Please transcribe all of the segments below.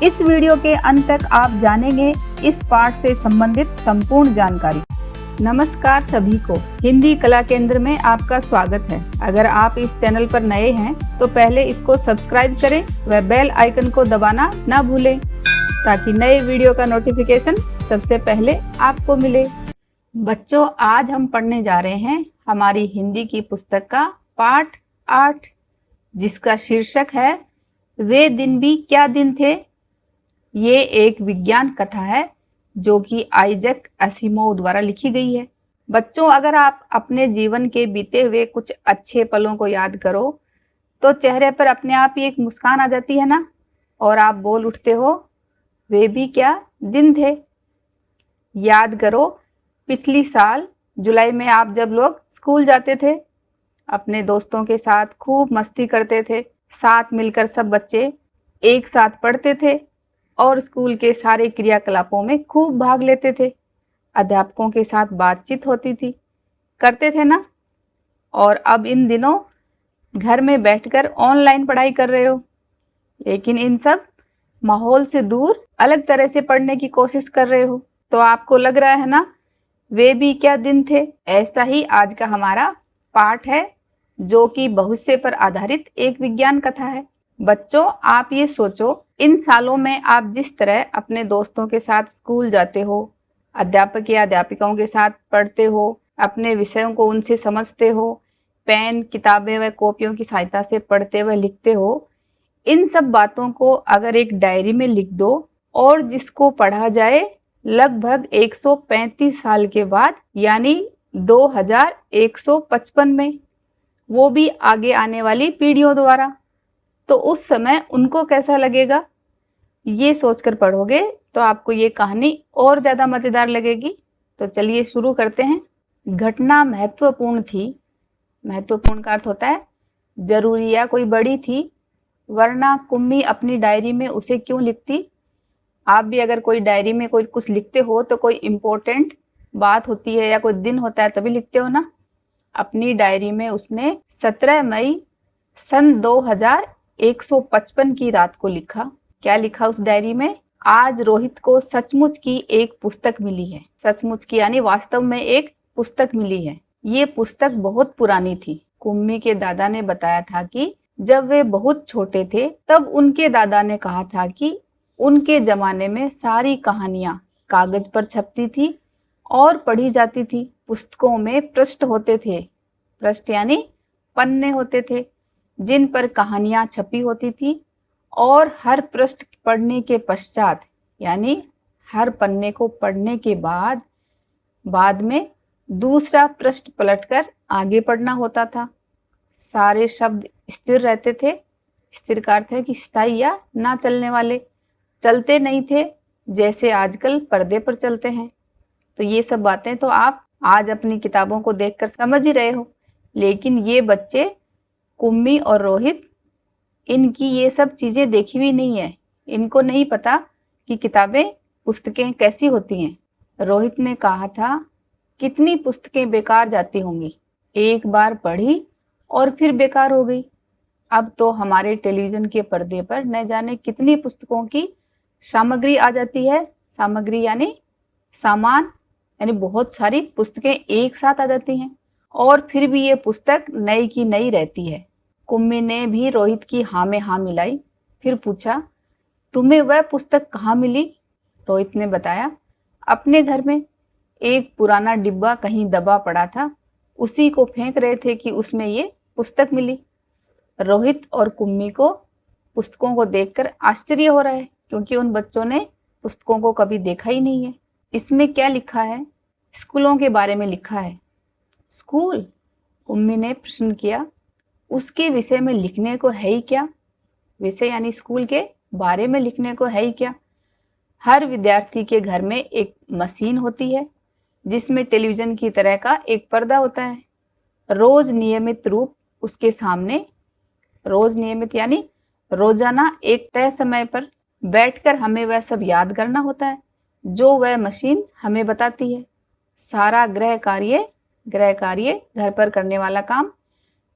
इस वीडियो के अंत तक आप जानेंगे इस पाठ से संबंधित संपूर्ण जानकारी। नमस्कार सभी को, हिंदी कला केंद्र में आपका स्वागत है। अगर आप इस चैनल पर नए हैं तो पहले इसको सब्सक्राइब करें व बेल आइकन को दबाना ना भूलें ताकि नए वीडियो का नोटिफिकेशन सबसे पहले आपको मिले। बच्चों, आज हम पढ़ने जा रहे हैं हमारी हिंदी की पुस्तक का पाठ 8, जिसका शीर्षक है वे दिन भी क्या दिन थे। ये एक विज्ञान कथा है जो कि आइजैक एसिमोव द्वारा लिखी गई है। बच्चों, अगर आप अपने जीवन के बीते हुए कुछ अच्छे पलों को याद करो तो चेहरे पर अपने आप ही एक मुस्कान आ जाती है ना, और आप बोल उठते हो वे भी क्या दिन थे। याद करो, पिछली साल जुलाई में आप जब लोग स्कूल जाते थे, अपने दोस्तों के साथ खूब मस्ती करते थे, साथ मिलकर सब बच्चे एक साथ पढ़ते थे और स्कूल के सारे क्रियाकलापों में खूब भाग लेते थे। अध्यापकों के साथ बातचीत होती थी, करते थे ना। और अब इन दिनों घर में बैठकर ऑनलाइन पढ़ाई कर रहे हो, लेकिन इन सब माहौल से दूर अलग तरह से पढ़ने की कोशिश कर रहे हो। तो आपको लग रहा है ना वे भी क्या दिन थे। ऐसा ही आज का हमारा पाठ है जो कि भविष्य पर आधारित एक विज्ञान कथा है। बच्चों, आप ये सोचो, इन सालों में आप जिस तरह अपने दोस्तों के साथ स्कूल जाते हो, अध्यापक या अध्यापिकाओं के साथ पढ़ते हो, अपने विषयों को उनसे समझते हो, पेन, किताबें व कॉपियों की सहायता से पढ़ते व लिखते हो, इन सब बातों को अगर एक डायरी में लिख दो और जिसको पढ़ा जाए लगभग 135 साल के बाद, यानी 2155 में, वो भी आगे आने वाली पीढ़ियों द्वारा, तो उस समय उनको कैसा लगेगा। ये सोचकर पढ़ोगे तो आपको ये कहानी और ज़्यादा मज़ेदार लगेगी। तो चलिए शुरू करते हैं। घटना महत्वपूर्ण थी। महत्वपूर्ण का अर्थ होता है जरूरी या कोई बड़ी थी, वरना कुम्मी अपनी डायरी में उसे क्यों लिखती। आप भी अगर कोई डायरी में कोई कुछ लिखते हो तो कोई इम्पोर्टेंट बात होती है या कोई दिन होता है तभी लिखते हो ना। अपनी डायरी में उसने 17 मई सन 2155 की रात को लिखा। क्या लिखा उस डायरी में? आज रोहित को सचमुच की एक पुस्तक मिली है। सचमुच की यानी वास्तव में एक पुस्तक मिली है। ये पुस्तक बहुत पुरानी थी। कुम्मी के दादा ने बताया था कि जब वे बहुत छोटे थे तब उनके दादा ने कहा था कि उनके जमाने में सारी कहानियां कागज पर छपती थी और पढ़ी जाती थी। पुस्तकों में पृष्ठ होते थे। पृष्ठ यानी पन्ने होते थे जिन पर कहानियां छपी होती थी, और हर पृष्ठ पढ़ने के पश्चात यानी हर पन्ने को पढ़ने के बाद में दूसरा पृष्ठ पलटकर आगे पढ़ना होता था। सारे शब्द स्थिर रहते थे। स्थिर का अर्थ है कि स्थायी या ना चलने वाले, चलते नहीं थे जैसे आजकल पर्दे पर चलते हैं। तो ये सब बातें तो आप आज अपनी किताबों को देखकर समझ ही रहे हो, लेकिन ये बच्चे कुम्मी और रोहित, इनकी ये सब चीज़ें देखी हुई नहीं है। इनको नहीं पता कि किताबें, पुस्तकें कैसी होती हैं। रोहित ने कहा था कितनी पुस्तकें बेकार जाती होंगी, एक बार पढ़ी और फिर बेकार हो गई। अब तो हमारे टेलीविज़न के पर्दे पर न जाने कितनी पुस्तकों की सामग्री आ जाती है। सामग्री यानी सामान, यानी बहुत सारी पुस्तकें एक साथ आ जाती हैं और फिर भी ये पुस्तक नई की नई रहती है। कुम्मी ने भी रोहित की हाँ में हाँ मिलाई। फिर पूछा, तुम्हें वह पुस्तक कहाँ मिली? रोहित ने बताया, अपने घर में। एक पुराना डिब्बा कहीं दबा पड़ा था, उसी को फेंक रहे थे कि उसमें ये पुस्तक मिली। रोहित और कुम्मी को पुस्तकों को देखकर आश्चर्य हो रहा है, क्योंकि उन बच्चों ने पुस्तकों को कभी देखा ही नहीं है। इसमें क्या लिखा है? स्कूलों के बारे में लिखा है। स्कूल? कुम्मी ने प्रश्न किया। उसके विषय में लिखने को है ही क्या? विषय यानी स्कूल के बारे में लिखने को है ही क्या? हर विद्यार्थी के घर में एक मशीन होती है जिसमें टेलीविज़न की तरह का एक पर्दा होता है। रोज नियमित रूप उसके सामने, रोज नियमित यानी रोजाना एक तय समय पर बैठकर हमें वह सब याद करना होता है जो वह मशीन हमें बताती है। सारा गृह कार्य घर पर करने वाला काम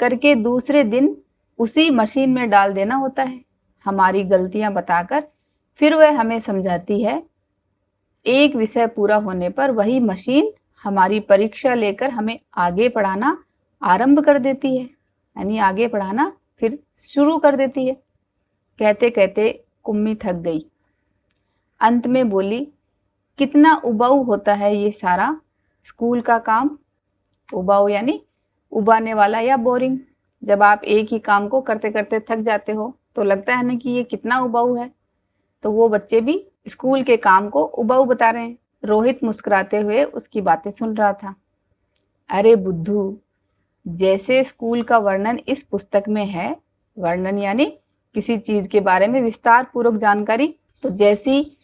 करके दूसरे दिन उसी मशीन में डाल देना होता है। हमारी गलतियां बताकर फिर वह हमें समझाती है, एक विषय पूरा होने पर वही मशीन हमारी परीक्षा लेकर हमें आगे पढ़ाना आरंभ कर देती है, यानी आगे पढ़ाना फिर शुरू कर देती है। कहते कहते कुम्मी थक गई। अंत में बोली, कितना उबाऊ होता है ये सारा स्कूल का काम। उबाऊ यानी उबाने वाला या बोरिंग। जब आप एक ही काम को करते करते थक जाते हो तो लगता है ना कि ये कितना उबाऊ है। तो वो बच्चे भी स्कूल के काम को उबाऊ बता रहे हैं। रोहित मुस्कुराते हुए उसकी बातें सुन रहा था। अरे बुद्धू, जैसे स्कूल का वर्णन इस पुस्तक में है, वर्णन यानी किसी चीज के बारे में विस्तार पूर्वक जानकारी, तो जैसी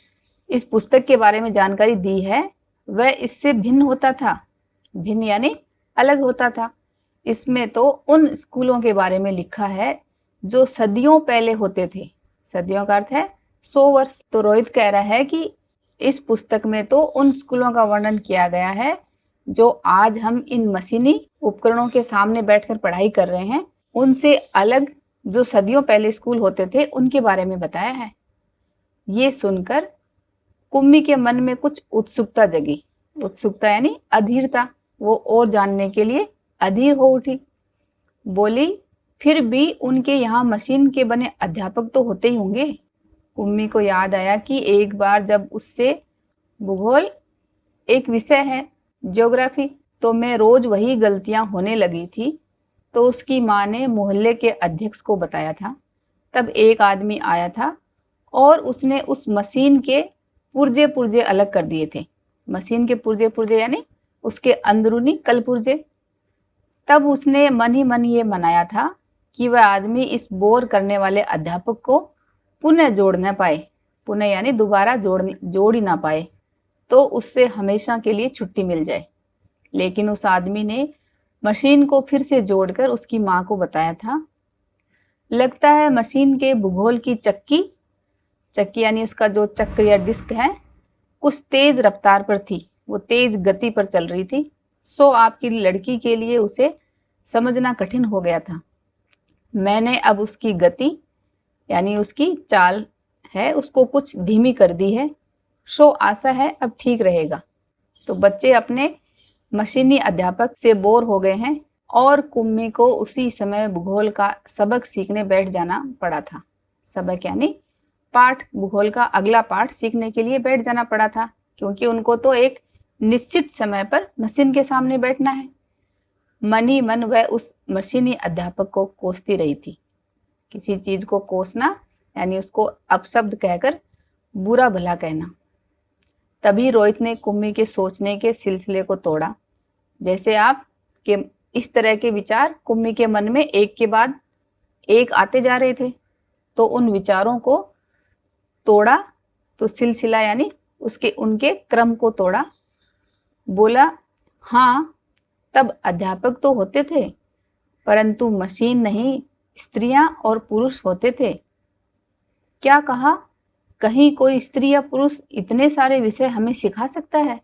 इस पुस्तक के बारे में जानकारी दी है वह इससे भिन्न होता था। भिन्न यानी अलग होता था। इसमें तो उन स्कूलों के बारे में लिखा है जो सदियों पहले होते थे। सदियों का अर्थ है 100 वर्ष। तो रोहित कह रहा है कि इस पुस्तक में तो उन स्कूलों का वर्णन किया गया है जो आज हम इन मशीनी उपकरणों के सामने बैठकर पढ़ाई कर रहे हैं, उनसे अलग जो सदियों पहले स्कूल होते थे उनके बारे में बताया है। ये सुनकर कुम्मी के मन में कुछ उत्सुकता जगी। उत्सुकता यानी अधीरता। वो और जानने के लिए अधीर हो उठी। बोली, फिर भी उनके यहाँ मशीन के बने अध्यापक तो होते ही होंगे। कुम्मी को याद आया कि एक बार जब उससे भूगोल एक विषय है, ज्योग्राफी, तो मैं रोज वही गलतियां होने लगी थी। तो उसकी माँ ने मोहल्ले के अध्यक्ष को बताया था। तब एक आदमी आया था और उसने उस मशीन के पुर्जे पुर्जे अलग कर दिए थे। मशीन के पुर्जे पुर्जे यानी उसके अंदरूनी कलपुर्जे। तब उसने मन ही मन ये मनाया था कि वह आदमी इस बोर करने वाले अध्यापक को पुनः जोड़ न पाए। पुनः यानी दोबारा जोड़ ही ना पाए, तो उससे हमेशा के लिए छुट्टी मिल जाए। लेकिन उस आदमी ने मशीन को फिर से जोड़कर उसकी माँ को बताया था। लगता है मशीन के भूगोल की चक्की यानी उसका जो चक्र या डिस्क है, कुछ तेज रफ्तार पर थी, वो तेज गति पर चल रही थी। सो आपकी लड़की के लिए उसे समझना कठिन हो गया था। मैंने अब उसकी गति यानी उसकी चाल है उसको कुछ धीमी कर दी है। सो आशा है अब ठीक रहेगा। तो बच्चे अपने मशीनी अध्यापक से बोर हो गए हैं और कुम्मी को उसी समय भूगोल का सबक सीखने बैठ जाना पड़ा था। सबक यानी पाठ, भूगोल का अगला पाठ सीखने के लिए बैठ जाना पड़ा था, क्योंकि उनको तो एक निश्चित समय पर मशीन के सामने बैठना है। मन ही मन वह उस मशीनी अध्यापक को कोसती रही थी। किसी चीज को कोसना यानी उसको अपशब्द कहकर बुरा भला कहना। तभी रोहित ने कुम्मी के सोचने के सिलसिले को तोड़ा। जैसे आप के इस तरह के विचार कुम्मी के मन में एक के बाद एक आते जा रहे थे, तो उन विचारों को तोड़ा। तो सिलसिला यानी उनके क्रम को तोड़ा। बोला, हाँ, तब अध्यापक तो होते थे, परंतु मशीन नहीं, स्त्रियां और पुरुष होते थे। क्या कहा? कहीं कोई स्त्री या पुरुष इतने सारे विषय हमें सिखा सकता है?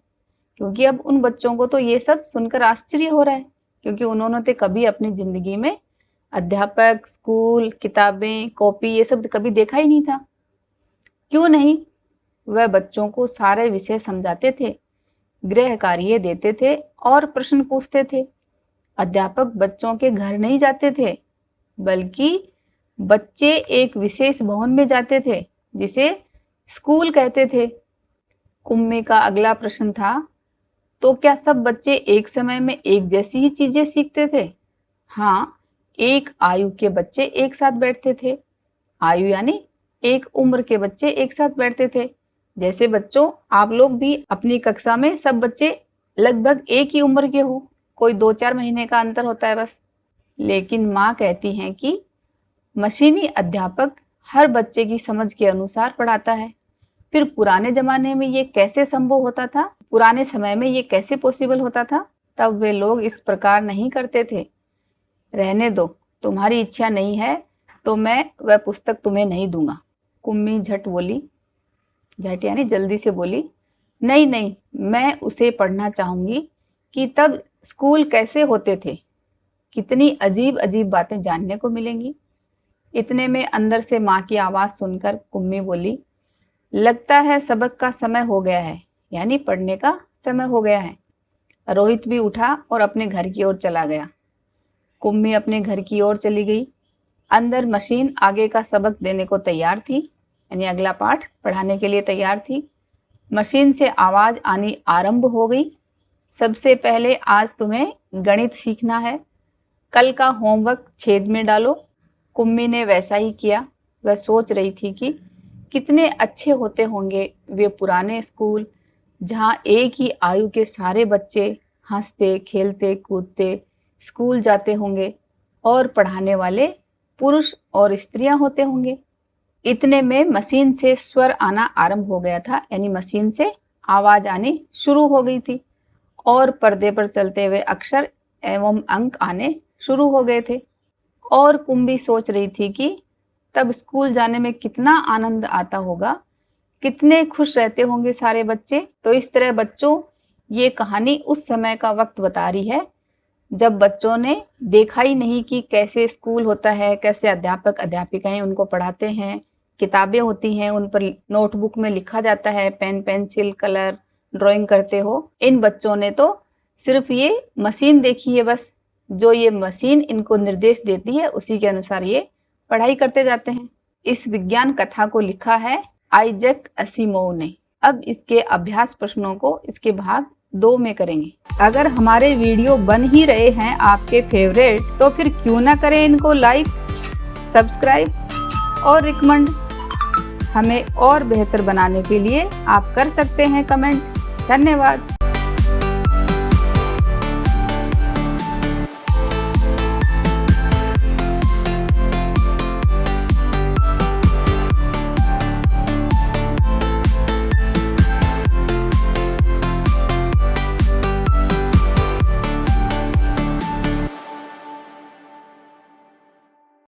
क्योंकि अब उन बच्चों को तो ये सब सुनकर आश्चर्य हो रहा है, क्योंकि उन्होंने तो कभी अपनी जिंदगी में अध्यापक, स्कूल, किताबें, कॉपी ये सब कभी देखा ही नहीं था। क्यों नहीं? वह बच्चों को सारे विषय समझाते थे, गृह कार्य देते थे और प्रश्न पूछते थे। अध्यापक बच्चों के घर नहीं जाते थे, बल्कि बच्चे एक विशेष भवन में जाते थे जिसे स्कूल कहते थे। कुम्मी का अगला प्रश्न था, तो क्या सब बच्चे एक समय में एक जैसी ही चीजें सीखते थे? हाँ, एक आयु के बच्चे एक साथ बैठते थे। आयु यानी एक उम्र के बच्चे एक साथ बैठते थे। जैसे बच्चों, आप लोग भी अपनी कक्षा में सब बच्चे लगभग एक ही उम्र के हो, कोई 2-4 महीने का अंतर होता है बस। लेकिन माँ कहती हैं कि मशीनी अध्यापक हर बच्चे की समझ के अनुसार पढ़ाता है। फिर पुराने जमाने में ये कैसे संभव होता था? पुराने समय में ये कैसे पॉसिबल होता था? तब वे लोग इस प्रकार नहीं करते थे। रहने दो, तुम्हारी इच्छा नहीं है तो मैं वह पुस्तक तुम्हें नहीं दूंगा। कुम्मी झट बोली, झट यानी जल्दी से बोली, नहीं नहीं, मैं उसे पढ़ना चाहूंगी कि तब स्कूल कैसे होते थे, कितनी अजीब अजीब बातें जानने को मिलेंगी। इतने में अंदर से माँ की आवाज सुनकर कुम्मी बोली, लगता है सबक का समय हो गया है, यानी पढ़ने का समय हो गया है। रोहित भी उठा और अपने घर की ओर चला गया। कुम्मी अपने घर की ओर चली गई। अंदर मशीन आगे का सबक देने को तैयार थी, यानी अगला पाठ पढ़ाने के लिए तैयार थी। मशीन से आवाज आनी आरंभ हो गई। सबसे पहले आज तुम्हें गणित सीखना है। कल का होमवर्क छेद में डालो। कुम्मी ने वैसा ही किया। वह सोच रही थी कि कितने अच्छे होते होंगे वे पुराने स्कूल, जहाँ एक ही आयु के सारे बच्चे हंसते खेलते कूदते स्कूल जाते होंगे और पढ़ाने वाले पुरुष और स्त्रियां होते होंगे। इतने में मशीन से स्वर आना आरंभ हो गया था, यानी मशीन से आवाज आनी शुरू हो गई थी और पर्दे पर चलते हुए अक्षर एवं अंक आने शुरू हो गए थे। और कुम्भी सोच रही थी कि तब स्कूल जाने में कितना आनंद आता होगा, कितने खुश रहते होंगे सारे बच्चे। तो इस तरह बच्चों, ये कहानी उस समय का वक्त बता रही है जब बच्चों ने देखा ही नहीं कि कैसे स्कूल होता है, कैसे अध्यापक अध्यापिकाएं उनको पढ़ाते हैं, किताबें होती हैं, उन पर नोटबुक में लिखा जाता है, पेन पेंसिल कलर ड्राइंग करते हो। इन बच्चों ने तो सिर्फ ये मशीन देखी है बस, जो ये मशीन इनको निर्देश देती है उसी के अनुसार ये पढ़ाई करते जाते हैं। इस विज्ञान कथा को लिखा है आइजैक असिमोव ने। अब इसके अभ्यास प्रश्नों को इसके भाग 2 में करेंगे। अगर हमारे वीडियो बन ही रहे हैं आपके फेवरेट, तो फिर क्यों ना करें इनको लाइक, सब्सक्राइब और रिकमेंड। हमें और बेहतर बनाने के लिए आप कर सकते हैं कमेंट। धन्यवाद।